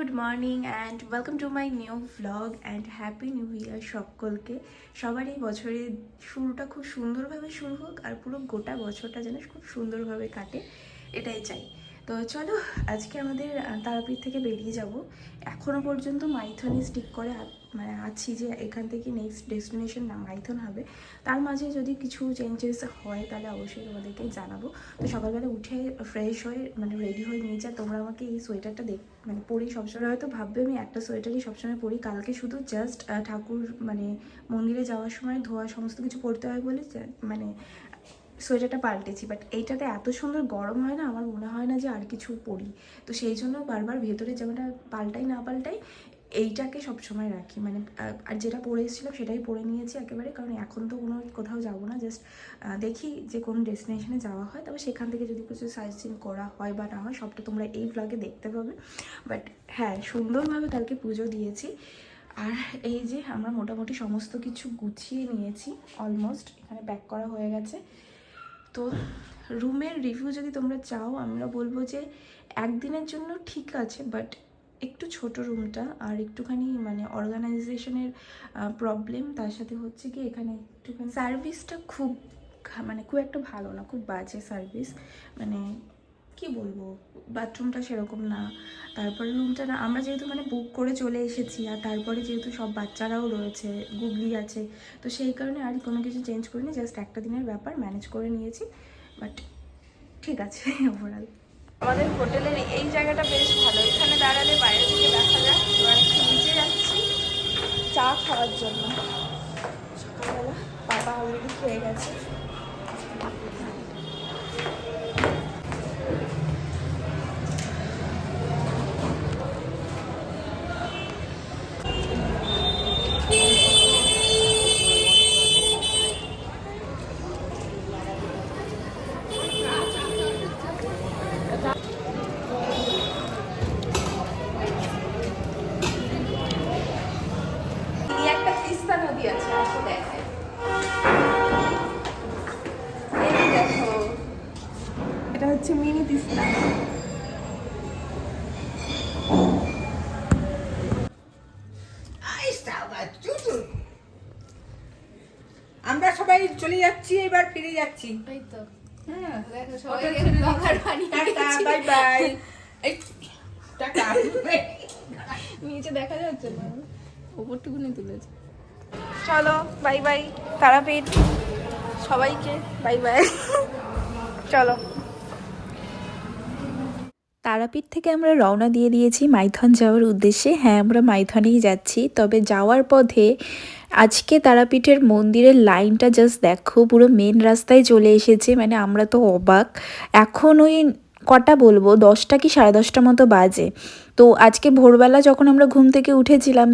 Good morning and welcome to my new vlog and happy new year সকলকে। সবার এই বছরের শুরুটা খুব সুন্দরভাবে শুরু হোক আর পুরো গোটা বছরটা যেন খুব সুন্দরভাবে কাটে, এটাই চাই। তো চলো, আজকে আমাদের তারাপীঠ থেকে বেরিয়ে যাব। এখনও পর্যন্ত মাইথনে স্টিক করে আছি যে এখান থেকে নেক্সট ডেস্টিনেশন না মাইথন হবে। তার মাঝে যদি কিছু চেঞ্জেস হয় তাহলে অবশ্যই তোমাদেরকে জানাবো। তো সকালবেলা উঠে ফ্রেশ হয়ে রেডি হয়ে নিয়েছি। আর তোমরা আমাকে এই সোয়েটারটা পরি সবসময়, হয়তো ভাববে আমি একটা সোয়েটারই সবসময় পরি। কালকে শুধু জাস্ট ঠাকুর মন্দিরে যাওয়ার সময় ধোয়া সমস্ত কিছু পরতে হয় বলে সোয়েটারটা পাল্টেছি। বাট এইটাতে এত সুন্দর গরম হয় না, আমার মনে হয় না যে আর কিছু পরি। তো সেই জন্য বারবার ভেতরে জামাটা পাল্টাই না পাল্টাই এইটাকে সবসময় রাখি। আর যেটা পরে এসেছিলাম সেটাই পরে নিয়েছি একেবারে, কারণ এখন তো কোথাও যাবো না। জাস্ট দেখি যে কোন ডেস্টিনেশনে যাওয়া হয়, তবে সেখান থেকে যদি কিছু সাইট সিন করা হয় বা না হয় সবটা তোমরা এই ব্লগে দেখতে পাবে। বাট হ্যাঁ, সুন্দরভাবে কালকে পুজো দিয়েছি। আর এই যে আমরা মোটামুটি সমস্ত কিছু গুছিয়ে নিয়েছি, অলমোস্ট এখানে প্যাক করা হয়ে গেছে। তো রুমের রিভিউ যদি তোমরা চাও, আমরা বলবো যে একদিনের জন্য ঠিক আছে, বাট একটু ছোট রুমটা আর একটুখানি অর্গানাইজেশনের প্রবলেম। তার সাথে হচ্ছে কি এখানে একটুখানি সার্ভিসটা খুব খুব একটা ভালো না, খুব বাজে সার্ভিস। কি বলবো, বাথরুমটা সেরকম না, তারপরে রুমটা না, আমরা যেহেতু বুক করে চলে এসেছি আর তারপরে যেহেতু সব বাচ্চারাও রয়েছে, গুগলি আছে, তো সেই কারণে আর কোনো কিছু চেঞ্জ করিনি। জাস্ট একটা দিনের ব্যাপার ম্যানেজ করে নিয়েছি, বাট ঠিক আছে ওভারঅল। আমাদের হোটেলের এই জায়গাটা বেশ ভালো, এখানে দাঁড়ালে বাইরে থেকে দেখা যায়। এবার একটু নিচে যাচ্ছি চা খাওয়ার জন্য। সকালবেলা বাবা অলরেডি খেয়ে গেছে। একটা তিস্তা নদী আছে, আসো দেখায়। এই দেখো, এটা হচ্ছে মিনি তিস্তা। আমরা সবাই চলে যাচ্ছি, এবার ফিরে যাচ্ছি। এই তো হ্যাঁ, দেখো সবাইকে ব্লগার বানিয়ে টাটা, বাই বাই। এই টাটা। নিচে দেখা যাচ্ছে না, উপরটুকুনি তুলেছে। চলো বাই বাই তারাপীঠ, সবাইকে বাই বাই। চলো, তারাপীঠ থেকে আমরা রওনা দিয়ে দিয়েছি মাইথন যাওয়ার উদ্দেশ্যে। হ্যাঁ, আমরা মাইথনেই যাচ্ছি। তবে যাওয়ার পথে আজকে তারাপীঠের মন্দিরের লাইনটা জাস্ট দেখো, পুরো মেন রাস্তায় চলে এসেছে। আমরা তো অবাক। এখন ওই কটা বলবো, 10টা কি 10:30 মতো বাজে। তো আজকে ভোরবেলা যখন আমরা ঘুম থেকে উঠেছিলাম,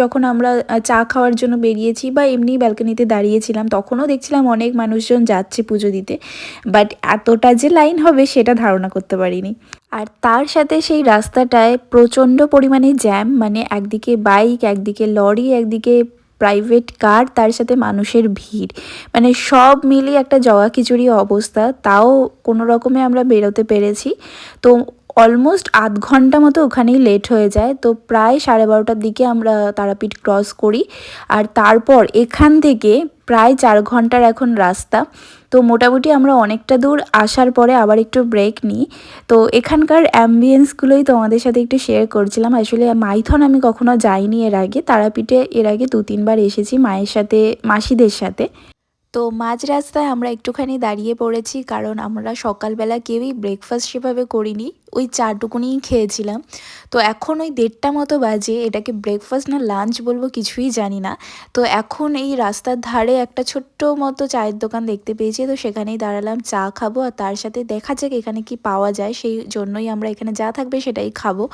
যখন আমরা চা খাওয়ার জন্য বেরিয়েছি বা এমনি ব্যালকনিতে দাঁড়িয়েছিলাম, তখনও দেখছিলাম অনেক মানুষজন যাচ্ছে পুজো দিতে। বাট এতটা যে লাইন হবে সেটা ধারণা করতে পারিনি। আর তার সাথে সেই রাস্তাটায় প্রচণ্ড পরিমাণে জ্যাম, একদিকে বাইক, একদিকে লরি, একদিকে প্রাইভেট কার, তার সাথে মানুষের ভিড়, সব মিলিয়ে একটা জগা খিচুড়ি অবস্থা। তাও কোনো রকমে আমরা বেরোতে পেরেছি। তো অলমোস্ট আধ ঘন্টা মতো ওখানেই লেট হয়ে যায়। তো প্রায় 12:30টার দিকে আমরা তারাপীঠ ক্রস করি। আর তারপর এখান থেকে প্রায় 4 ঘন্টার এখন রাস্তা। তো মোটামুটি আমরা অনেকটা দূর আসার পরে আবার একটু ব্রেক নিই। তো এখানকার অ্যাম্বিয়েন্সগুলোই তোমাদের সাথে একটু শেয়ার করছিলাম। আসলে মাইথন আমি কখনো যাইনি এর আগে, তারাপীঠে এর আগে 2-3 বার এসেছি মায়ের সাথে, মাসিদের সাথে। তো মাঝ রাস্তায় আমরা একটুখানি দাঁড়িয়ে পড়েছি, কারণ আমরা সকালবেলা কেউই ব্রেকফাস্ট সেভাবে করিনি, ওই চাটুকুনিই খেয়েছিলাম। তো এখন ওই 1:30টা মতো বাজে, এটাকে ব্রেকফাস্ট না লাঞ্চ বলবো কিছুই জানি না। তো এখন এই রাস্তার ধারে একটা ছোট্ট মতো চায়ের দোকান দেখতে পেয়েছি, তো সেখানেই দাঁড়ালাম, চা খাবো আর তার সাথে দেখা যাক এখানে কি পাওয়া যায়। সেই জন্যই আমরা এখানে যা থাকবে সেটাই খাবো।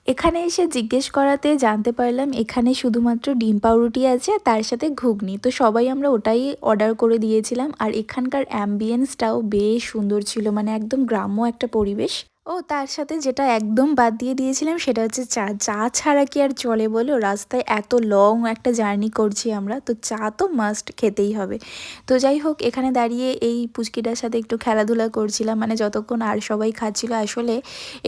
এখানে এসে জিজ্ঞেস করাতে জানতে পারলাম এখানে শুধুমাত্র ডিম পাউরুটি আছে, তার সাথে ঘুগনি। তো সবাই আমরা ওটাই অর্ডার করে দিয়েছিলাম। আর এখানকার অ্যাম্বিয়েন্সটাও বেশ সুন্দর ছিল, একদম গ্রাম্য একটা পরিবেশ। ও তার সাথে যেটা একদম বাদ দিয়ে দিয়েছিলাম সেটা হচ্ছে চা। চা ছাড়া কি আর চলে বলো? রাস্তায় এত লং একটা জার্নি করছি আমরা, তো চা তো মাস্ট খেতেই হবে। তো যাই হোক, এখানে দাঁড়িয়ে এই পুচকিটার সাথে একটু খেলাধুলা করছিলাম, মানে যতক্ষণ আর সবাই খাচ্ছিল। আসলে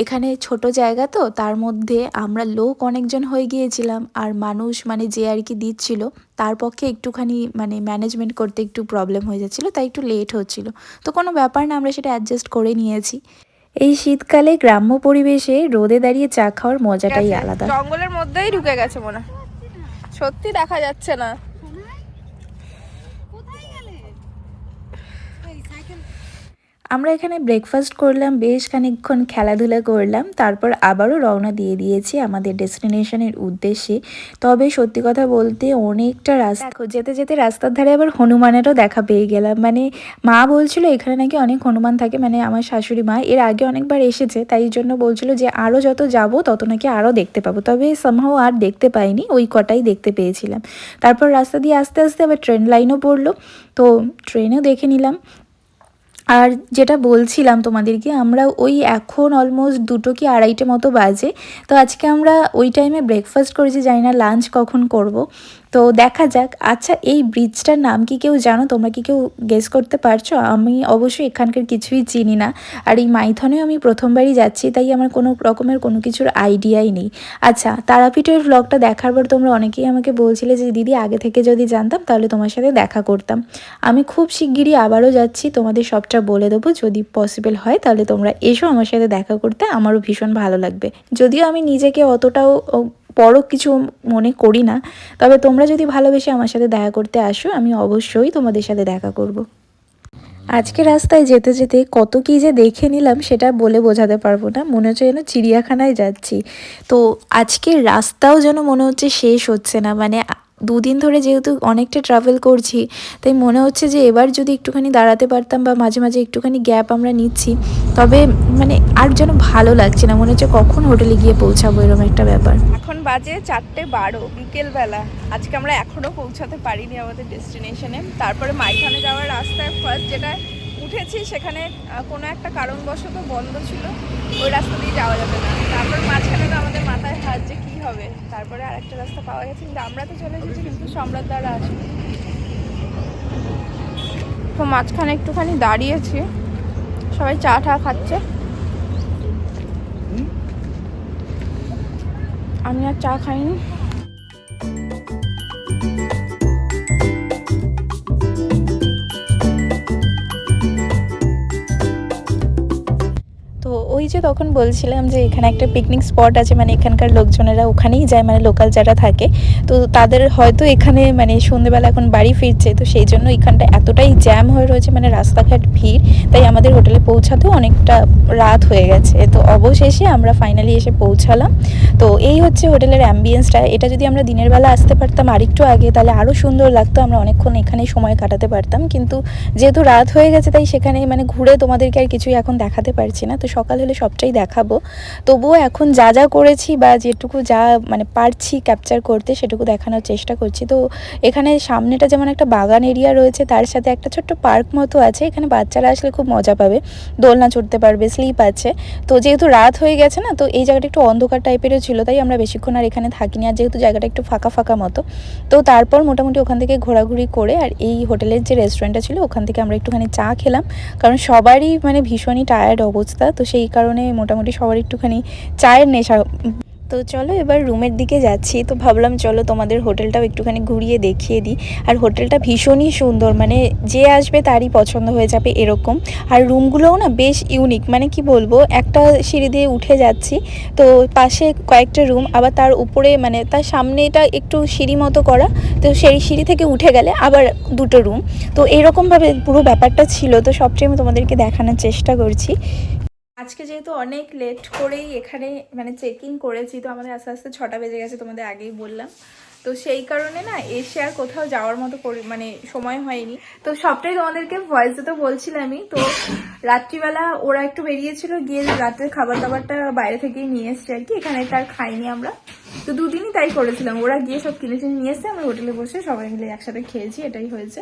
এখানে ছোট জায়গা তো, তার মধ্যে আমরা লোক অনেকজন হয়ে গিয়েছিলাম, আর মানুষ মানে যে আর কি দিচ্ছিল তার পক্ষে একটুখানি মানে ম্যানেজমেন্ট করতে একটু প্রবলেম হয়ে যাচ্ছিলো, তাই একটু লেট হচ্ছিল। তো কোনো ব্যাপার না, আমরা সেটা অ্যাডজাস্ট করে নিয়েছি। এই শীতকালে গ্রাম্য পরিবেশে রোদে দাঁড়িয়ে চা খাওয়ার মজাটাই আলাদা। জঙ্গলের মধ্যেই ঢুকে গেছে মনে হয়। সত্যি দেখা যাচ্ছে না। আমরা এখানে ব্রেকফাস্ট করলাম, বেশ খানিকক্ষণ খেলাধুলা করলাম, তারপর আবারও রওনা দিয়ে দিয়েছি আমাদের ডেস্টিনেশনের উদ্দেশ্যে। তবে সত্যি কথা বলতে অনেকটা রাস্তা, দেখো যেতে যেতে রাস্তার ধারে আবার হনুমানেরও দেখা পেয়ে গেলাম। মানে মা বলছিল এখানে নাকি অনেক হনুমান থাকে, মানে আমার শাশুড়ি মা এর আগে অনেকবার এসেছে, তাই জন্য বলছিল যে আরও যত যাব তত নাকি আরও দেখতে পাবো। তবে সামহাও আর দেখতে পাইনি, ওই কটাই দেখতে পেয়েছিলাম। তারপর রাস্তা দিয়ে আস্তে আস্তে আবার ট্রেন লাইনও পড়লো, তো ট্রেনেও দেখে নিলাম। আর যেটা বলছিলাম তোমাদেরকে, আমরা ওই এখন অলমোস্ট 2টো কি 2:30 মতো বাজে। তো আজকে আমরা ওই টাইমে ব্রেকফাস্ট করেছি, জানি না লাঞ্চ কখন করব, তো দেখা যাক। আচ্ছা, এই ব্রিজটার নাম কি কেউ জানো? তোমরা কি কেউ গেস করতে পারছো? আমি অবশ্যই এখানকার কিছুই চিনি না, আর এই মাইথনেও আমি প্রথমবারই যাচ্ছি, তাই আমার কোনো রকমের কোনো কিছুর আইডিয়াই নেই। আচ্ছা, তারাপীঠের ব্লগটা দেখার পর তোমরা অনেকেই আমাকে বলছিলে যে দিদি আগে থেকে যদি জানতাম তাহলে তোমার সাথে দেখা করতাম। আমি খুব শিগগিরই আবারও যাচ্ছি, তোমাদের সবটা বলে দেবো। যদি পসিবল হয় তাহলে তোমরা এসো আমার সাথে দেখা করতে, আমারও ভীষণ ভালো লাগবে। যদিও আমি নিজেকে অতটাও বড় কিছু মনে করি না, তবে তোমরা যদি ভালোবেসে আমার সাথে দেখা করতে আসো, আমি অবশ্যই তোমাদের সাথে দেখা করব। আজকে রাস্তায় যেতে যেতে কত কী যে দেখে নিলাম সেটা বলে বোঝাতে পারবো না, মনে হচ্ছে যেন চিড়িয়াখানায় যাচ্ছি। তো আজকের রাস্তাও যেন মনে হচ্ছে শেষ হচ্ছে না, মানে 2 দিন ধরে যেহেতু অনেকটা ট্রাভেল করছি, তাই মনে হচ্ছে যে এবার যদি একটুখানি দাঁড়াতে পারতাম বা মাঝে মাঝে একটুখানি গ্যাপ আমরা নিচ্ছি, তবে মানে আর যেন ভালো লাগছে না, মনে হচ্ছে কখন হোটেলে গিয়ে পৌঁছাবো, এরকম একটা ব্যাপার। এখন বাজে 4:12 বিকেলবেলা। আজকে আমরা এখনো পৌঁছাতে পারিনি আমাদের ডেস্টিনেশনে। তারপরে মাইথনে যাওয়ার রাস্তায় ফার্স্ট যেটা উঠেছি সেখানে কোনো একটা কারণবশত বন্ধ ছিল, ওই রাস্তা দিয়ে যাওয়া যাবে না। তারপর মাঝখানে তো আমাদের মাথায় হাত যে কী হবে, তারপরে আরেকটা রাস্তা পাওয়া গেছে, কিন্তু আমরা তো চলে এসেছি, কিন্তু সম্রাট দ্বারা আসি। তো মাঝখানে একটুখানি দাঁড়িয়েছি, সবাই চা টা খাচ্ছে, আমি আর চা খাইনি। তো ওই যে তখন বলছিলাম যে এখানে একটা পিকনিক স্পট আছে, মানে এখানকার লোকজনেরা ওখানেই যায়, মানে লোকাল যারা থাকে, তো তাদের হয়তো এখানে মানে সন্ধ্যেবেলা এখন বাড়ি ফিরছে, তো সেই জন্য এখানটা এতটাই জ্যাম হয়ে রয়েছে, মানে রাস্তাঘাট ভিড়, তাই আমাদের হোটেলে পৌঁছাতেও অনেকটা রাত হয়ে গেছে। তো অবশেষে আমরা ফাইনালি এসে পৌঁছালাম। তো এই হচ্ছে হোটেলের অ্যাম্বিয়েন্সটা। এটা যদি আমরা দিনের বেলা আসতে পারতাম আরেকটু আগে, তাহলে আরও সুন্দর লাগতো, আমরা অনেকক্ষণ এখানেই সময় কাটাতে পারতাম, কিন্তু যেহেতু রাত হয়ে গেছে তাই সেখানে মানে ঘুরে তোমাদেরকে আর কিছুই এখন দেখাতে পারছি না। তো সকাল হলে সবটাই দেখাবো, তবুও এখন যা যা করেছি বা যেটুকু যা মানে পারছি ক্যাপচার করতে সেটুকু দেখানোর চেষ্টা করছি। তো এখানে সামনেটা যেমন একটা বাগান এরিয়া রয়েছে, তার সাথে একটা ছোট্ট পার্ক মতো আছে, এখানে বাচ্চারা আসলে খুব মজা পাবে, দোলনা চড়তে পারবে, স্লিপ আছে। তো যেহেতু রাত হয়ে গেছে না, তো এই জায়গাটা একটু অন্ধকার টাইপেরও ছিল, তাই আমরা বেশিক্ষণ আর এখানে থাকিনি, আর যেহেতু জায়গাটা একটু ফাঁকা ফাঁকা মতো, তো তারপর মোটামুটি ওখান থেকে ঘোরাঘুরি করে আর এই হোটেলের যে রেস্টুরেন্টটা ছিল ওখান থেকে আমরা একটুখানি চা খেলাম, কারণ সবারই মানে ভীষণই টায়ার্ড অবস্থা, তো সেই কারণে মোটামুটি সবার একটুখানি চায়ের নেশা। তো চলো এবার রুমের দিকে যাচ্ছি। তো ভাবলাম চলো তোমাদের হোটেলটাও একটুখানি ঘুরিয়ে দেখিয়ে দিই। আর হোটেলটা ভীষণই সুন্দর, মানে যে আসবে তারই পছন্দ হয়ে যাবে এরকম। আর রুমগুলোও না বেশ ইউনিক, মানে কি বলবো, একটা সিঁড়ি দিয়ে উঠে যাচ্ছি, তো পাশে কয়েকটা রুম, আবার তার উপরে মানে তার সামনেটা একটু সিঁড়ি মতো করা, তো সেই সিঁড়ি থেকে উঠে গেলে আবার 2টো রুম, তো এরকমভাবে পুরো ব্যাপারটা ছিল। তো সবটাই আমি তোমাদেরকে দেখানোর চেষ্টা করছি। আজকে যেহেতু অনেক লেট করেই এখানে মানে চেকিং করেছি, তো আমাদের আস্তে আস্তে 6টা বেজে গেছে, তোমাদের আগেই বললাম। তো সেই কারণে না এসে আর কোথাও যাওয়ার মতো মানে সময় হয়নি, তো সবটাই তোমাদেরকে ভয়েসে তো বলছিলামই। তো রাত্রিবেলা ওরা একটু বেরিয়েছিল, গিয়ে রাতের খাবার দাবারটা বাইরে থেকেই নিয়ে এসছে আর কি, এখানে তার খাইনি আমরা। তো দুদিনই তাই করেছিলাম, ওরা গিয়ে সব কিনে টিনে নিয়ে এসছে, আমরা হোটেলে বসে সবাই মিলে একসাথে খেয়েছি, এটাই হয়েছে।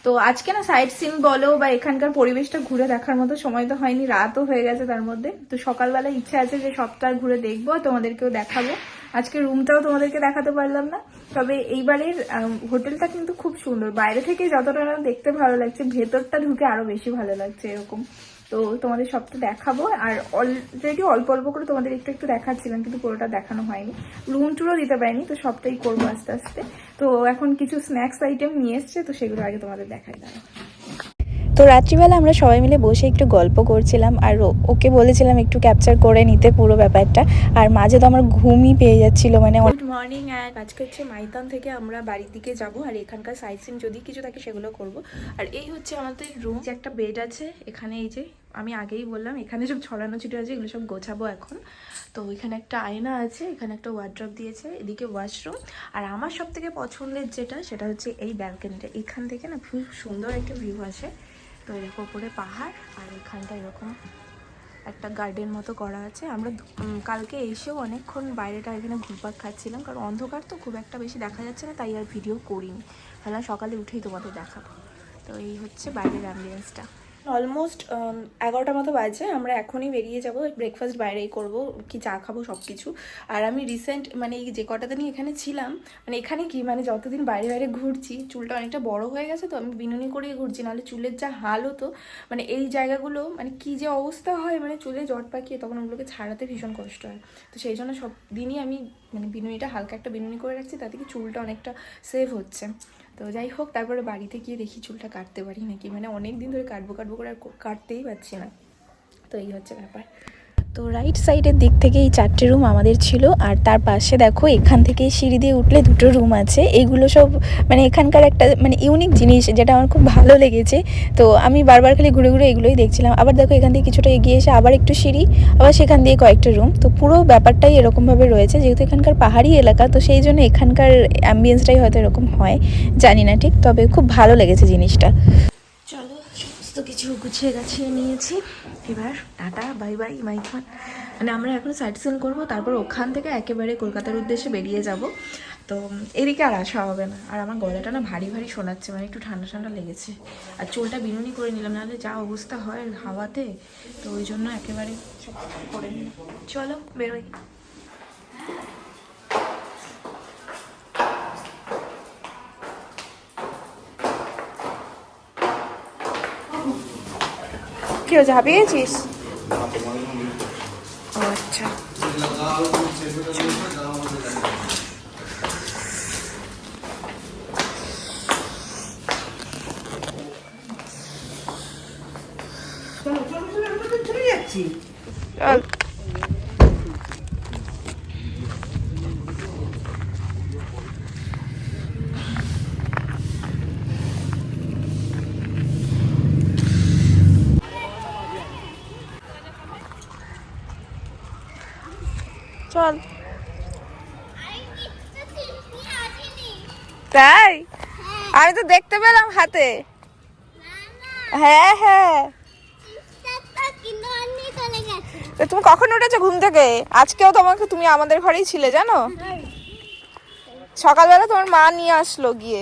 তো আজকে না সাইট সিন বলো বা এখানকার পরিবেশটা ঘুরে দেখার মতো সময় তো হয়নি, রাতও হয়ে গেছে তার মধ্যে। তো সকালবেলা ইচ্ছা আছে যে সবটা ঘুরে দেখবো, তোমাদেরকেও দেখাবো। আজকে রুমটাও তোমাদেরকে দেখাতে পারলাম না, তবে এইবারের হোটেলটা কিন্তু খুব সুন্দর, বাইরে থেকে যতটা না দেখতে ভালো লাগছে ভেতরটা ঢুকে আরো বেশি ভালো লাগছে এরকম। তো তোমাদের সবটা দেখাবো, আর অলরেডি অল্প অল্প করে তোমাদের একটু একটু দেখাচ্ছিলাম, কিন্তু পুরোটা দেখানো হয়নি, রুম টুরও দিতে পারিনি, তো সবটাই করবো আস্তে আস্তে। তো এখন কিছু স্ন্যাক্স আইটেম নিয়ে এসছে, তো সেগুলো আগে তোমাদের দেখাই দাঁড়া। তো রাত্রিবেলা আমরা সবাই মিলে বসে একটু গল্প করছিলাম, আর ওকে বলেছিলাম একটু ক্যাপচার করে নিতে পুরো ব্যাপারটা, আর মাঝে তো আমার ঘুমই পেয়ে যাচ্ছিল মানে। Good morning. আজকে হচ্ছে মাইথন থেকে আমরা বাড়ির দিকে যাব, আর এখানকার সাইট সিন যদি কিছু থাকে সেগুলো করব। আর এই হচ্ছে আমাদের রুম, যে একটা বেড আছে এখানে, এই যে আমি আগেই বললাম এখানে সব ছড়ানো ছিটো আছে, এগুলো সব গোছাবো এখন। তো এখানে একটা আয়না আছে, এখানে একটা ওয়ার্ড্রপ দিয়েছে, এদিকে ওয়াশরুম। আর আমার সব থেকে পছন্দের যেটা, সেটা হচ্ছে এই ব্যালকনিটা, এখান থেকে না খুব সুন্দর একটা ভিউ আসে। তো এরকম উপরে পাহাড়, আর এখানটা এরকম একটা গার্ডেন মতো করা আছে। আমরা কালকে এসেও অনেকক্ষণ বাইরেটা এখানে ঘুরপাক খাচ্ছিলাম, কারণ অন্ধকার তো খুব একটা বেশি দেখা যাচ্ছে না, তাই আর ভিডিও করিনি, তাহলে সকালে উঠেই তোমাদের দেখাবো। তো এই হচ্ছে বাইরের অ্যাম্বিয়েন্সটা। অলমোস্ট 11টা মতো বাজে, আমরা এখনই বেরিয়ে যাব, ব্রেকফাস্ট বাইরেই করব, কি চা খাবো সব কিছু। আর আমি রিসেন্ট মানে এই যে কটা দিন এখানে ছিলাম, মানে এখানে কি মানে যতদিন বাইরে বাইরে ঘুরছি চুলটা অনেকটা বড় হয়ে গেছে, তো আমি বিনুনি করেই ঘুরছি, নাহলে চুলের যা হাল হতো, মানে এই জায়গাগুলো মানে কি যে অবস্থা হয়, মানে চুলে জট পাকিয়ে তখন ওগুলোকে ছাড়াতে ভীষণ কষ্ট হয়। তো সেই জন্য সব দিনই আমি মানে বিনুনিটা হালকা একটা বিনুনি করে রাখছি, তাতে কি চুলটা অনেকটা সেভ হচ্ছে। তো যাই হোক, তারপরে বাড়িতে গিয়ে দেখি চুলটা কাটতে পারি নাকি, মানে অনেক দিন ধরে কাটবো করে আর কাটতেই পারছি না। তো এই হচ্ছে ব্যাপার। তো রাইট সাইডের দিক থেকে এই 4টে রুম আমাদের ছিল, আর তার পাশে দেখো এখান থেকে সিঁড়ি দিয়ে উঠলে 2টো রুম আছে। এইগুলো সব মানে এখানকার একটা মানে ইউনিক জিনিস, যেটা আমার খুব ভালো লেগেছে। তো আমি বারবার খালি ঘুরে ঘুরে এগুলোই দেখছিলাম। আবার দেখো এখান থেকে কিছুটা এগিয়ে এসে আবার একটু সিঁড়ি, আবার সেখান দিয়ে কয়েকটা রুম। তো পুরো ব্যাপারটাই এরকমভাবে রয়েছে, যেহেতু এখানকার পাহাড়ি এলাকা, তো সেই জন্য এখানকার অ্যাম্বিয়েন্সটাই হয়তো এরকম হয়, জানি না ঠিক, তবে খুব ভালো লেগেছে জিনিসটা। চলো, সমস্ত কিছু গুছিয়ে গাছিয়ে নিয়েছি, এবার টাটা বাই বাই মাইথন। মানে আমরা এখন সাইট সিন করবো, তারপর ওখান থেকে একেবারে কলকাতার উদ্দেশ্যে বেরিয়ে যাব। তো এদিকে আর আসা হবে না। আর আমার গলাটা না ভারী ভারী শোনাচ্ছে, মানে একটু ঠান্ডা ঠান্ডা লেগেছে, আর চুলটা বিনুনি করে নিলাম, নাহলে যা অবস্থা হয় হাওয়াতে, তো ওই জন্য একেবারে সব করে নিলাম। চলো বেরোই। কি হয়েছে, হাঁপিয়েছিস? ও আচ্ছা, চলে যাচ্ছি। চল। চল। তাই আমি তো দেখতে পেলাম হাতে। হ্যাঁ হ্যাঁ, তো তুমি কখন উঠেছো ঘুম থেকে? আজকেও তুমি আমাদের ঘরেই ছিলে জানো, সকালবেলা তোমার মা নিয়ে আসলো গিয়ে,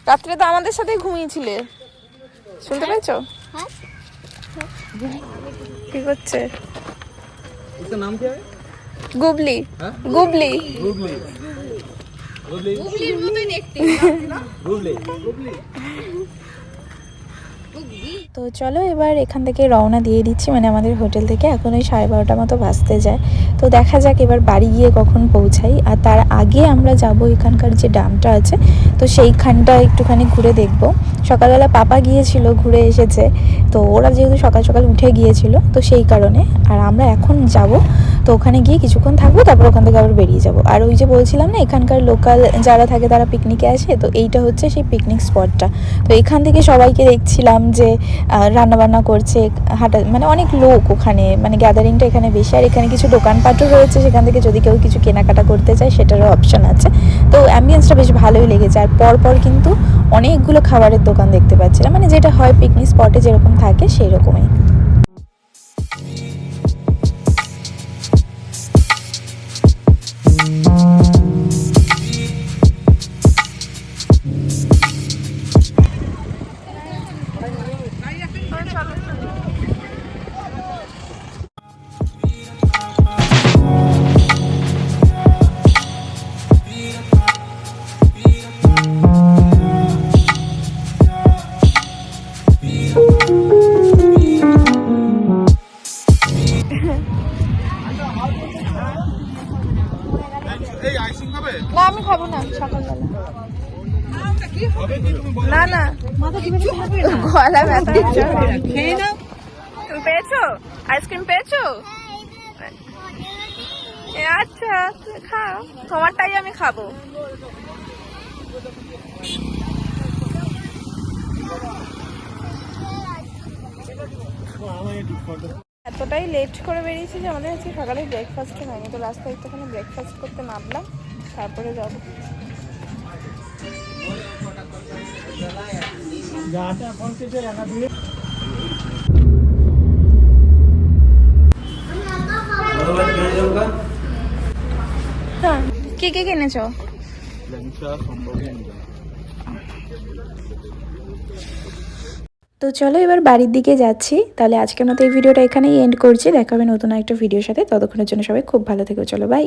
রাত্রে তো আমাদের সাথেই ঘুমিয়েছিলে, শুনতে পেয়েছো? কি করছে? নাম কি হবে? গুবলি। গুবলি তো চলো এবার এখান থেকে রওনা দিয়ে দিচ্ছি, মানে আমাদের হোটেল থেকে এখন ওই 12:30 মতো বাজতে যায়। তো দেখা যাক এবার বাড়ি গিয়ে কখন পৌঁছাই। আর তার আগে আমরা যাব এখানকার যে ড্যামটা আছে, তো সেইখানটা একটুখানি ঘুরে দেখব। সকালবেলা পাপা গিয়েছিল, ঘুরে এসেছে, তো ওরা যেহেতু সকাল সকাল উঠে গিয়েছিল, তো সেই কারণে। আর আমরা এখন যাব, তো ওখানে গিয়ে কিছুক্ষণ থাকবো, তারপর ওখান থেকে আবার বেরিয়ে যাব। আর ওই যে বলছিলাম না এখানকার লোকাল যারা থাকে তারা পিকনিকে আসে, তো এইটা হচ্ছে সেই পিকনিক স্পটটা। তো এখান থেকে সবাইকে দেখছিলাম যে রান্নাবান্না করছে, হাঁটা মানে অনেক লোক ওখানে, মানে গ্যাদারিংটা এখানে বেশি। আর এখানে কিছু দোকানপাটও রয়েছে, সেখান থেকে যদি কেউ কিছু কেনাকাটা করতে চায় সেটারও অপশান আছে। তো অ্যাম্বিয়েন্সটা বেশ ভালোই লেগেছে। আর পরপর কিন্তু অনেকগুলো খাবারের দোকান দেখতে পাচ্ছিলাম, মানে যেটা হয় পিকনিক স্পটে যেরকম থাকে সেই রকমই। না আমি খাবো না সকালবেলা। না না গলা ব্যথা হচ্ছে। খেয়ে নাও। তুমি পেয়েছো আইসক্রিম পেয়েছো? আচ্ছা তুমি খাও, তোমারটাই আমি খাবো। এতটাই লেট করে বেরিয়েছি যে আমাদের হচ্ছে সকালে ব্রেকফাস্টও হয়নি, তো রাস্তায় একটুখানি ব্রেকফাস্ট করতে নামলাম, তারপরে যাবো। কি কি কিনেছো? তো চলো এবার বাড়ির দিকে যাচ্ছি। তাহলে আজকের মতো এই ভিডিওটা এখানেই এন্ড করছি। দেখা হবে নতুন একটা ভিডিওর সাথে। ততক্ষণের জন্য সবাই খুব ভালো থেকো। চলো বাই।